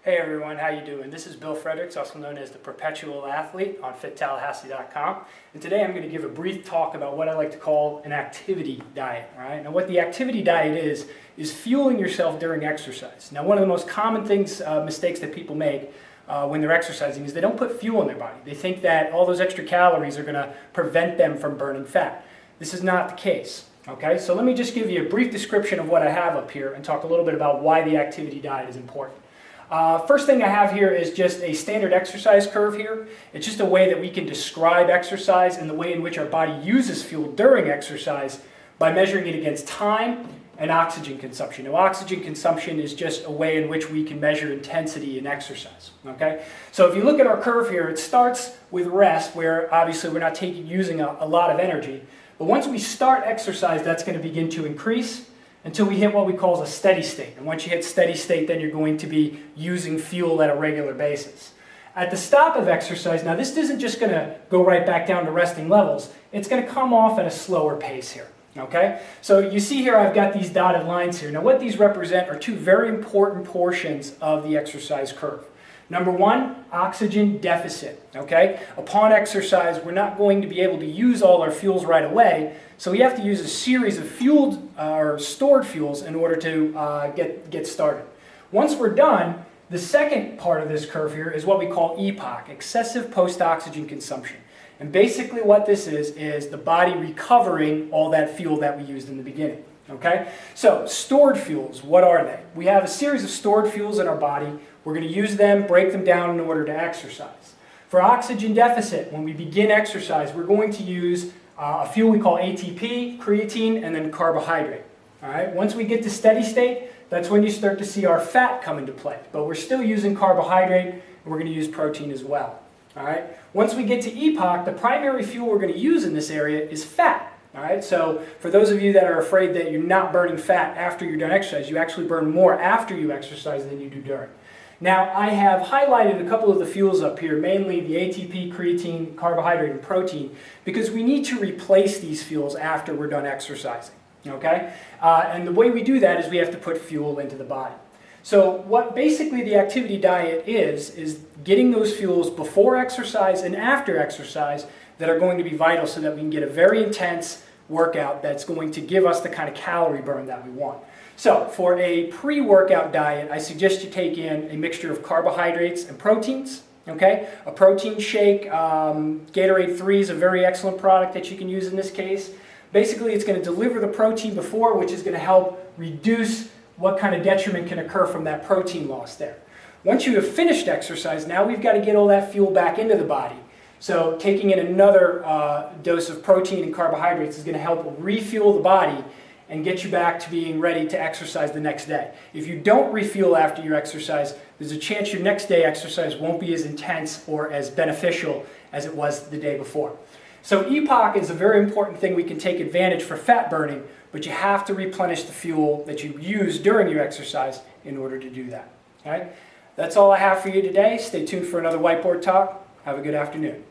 Hey everyone, how you doing? This is Bill Fredericks, also known as the Perpetual Athlete on FitTallahassee.com. And today I'm going to give a brief talk about what I like to call an activity diet. Right? Now what the activity diet is fueling yourself during exercise. Now one of the most common mistakes that people make when they're exercising is they don't put fuel in their body. They think that all those extra calories are going to prevent them from burning fat. This is not the case. Okay, so let me just give you a brief description of what I have up here and talk a little bit about why the activity diet is important. First thing I have here is just a standard exercise curve here. It's just a way that we can describe exercise and the way in which our body uses fuel during exercise by measuring it against time and oxygen consumption. Now, oxygen consumption is just a way in which we can measure intensity in exercise. Okay? So if you look at our curve here, it starts with rest, where obviously we're not using a lot of energy. But once we start exercise, that's going to begin to increase until we hit what we call a steady state. And once you hit steady state, then you're going to be using fuel at a regular basis. At the stop of exercise, now this isn't just going to go right back down to resting levels. It's going to come off at a slower pace here. Okay? So you see here I've got these dotted lines here. Now what these represent are two very important portions of the exercise curve. Number one, oxygen deficit. Okay? Upon exercise, we're not going to be able to use all our fuels right away, so we have to use a series of stored fuels in order to get started. Once we're done, the second part of this curve here is what we call EPOC, excessive post-oxygen consumption. And basically what this is the body recovering all that fuel that we used in the beginning. Okay? So, stored fuels, what are they? We have a series of stored fuels in our body. We're going to use them, break them down in order to exercise. For oxygen deficit, when we begin exercise, we're going to use a fuel we call ATP, creatine, and then carbohydrate. All right? Once we get to steady state, that's when you start to see our fat come into play. But we're still using carbohydrate, and we're going to use protein as well. All right? Once we get to EPOC, the primary fuel we're going to use in this area is fat. All right? So for those of you that are afraid that you're not burning fat after you're done exercise, you actually burn more after you exercise than you do during. Now, I have highlighted a couple of the fuels up here, mainly the ATP, creatine, carbohydrate, and protein, because we need to replace these fuels after we're done exercising. Okay? And the way we do that is we have to put fuel into the body. So what basically the activity diet is getting those fuels before exercise and after exercise that are going to be vital so that we can get a very intense workout that's going to give us the kind of calorie burn that we want. So for a pre-workout diet, I suggest you take in a mixture of carbohydrates and proteins. Okay? A protein shake, Gatorade 3 is a very excellent product that you can use in this case. Basically, it's going to deliver the protein before, which is going to help reduce what kind of detriment can occur from that protein loss there. Once you have finished exercise, now we've got to get all that fuel back into the body. So taking in another dose of protein and carbohydrates is going to help refuel the body and get you back to being ready to exercise the next day. If you don't refuel after your exercise, there's a chance your next day exercise won't be as intense or as beneficial as it was the day before. So EPOC is a very important thing we can take advantage for fat burning, but you have to replenish the fuel that you use during your exercise in order to do that. All right? That's all I have for you today. Stay tuned for another whiteboard talk. Have a good afternoon.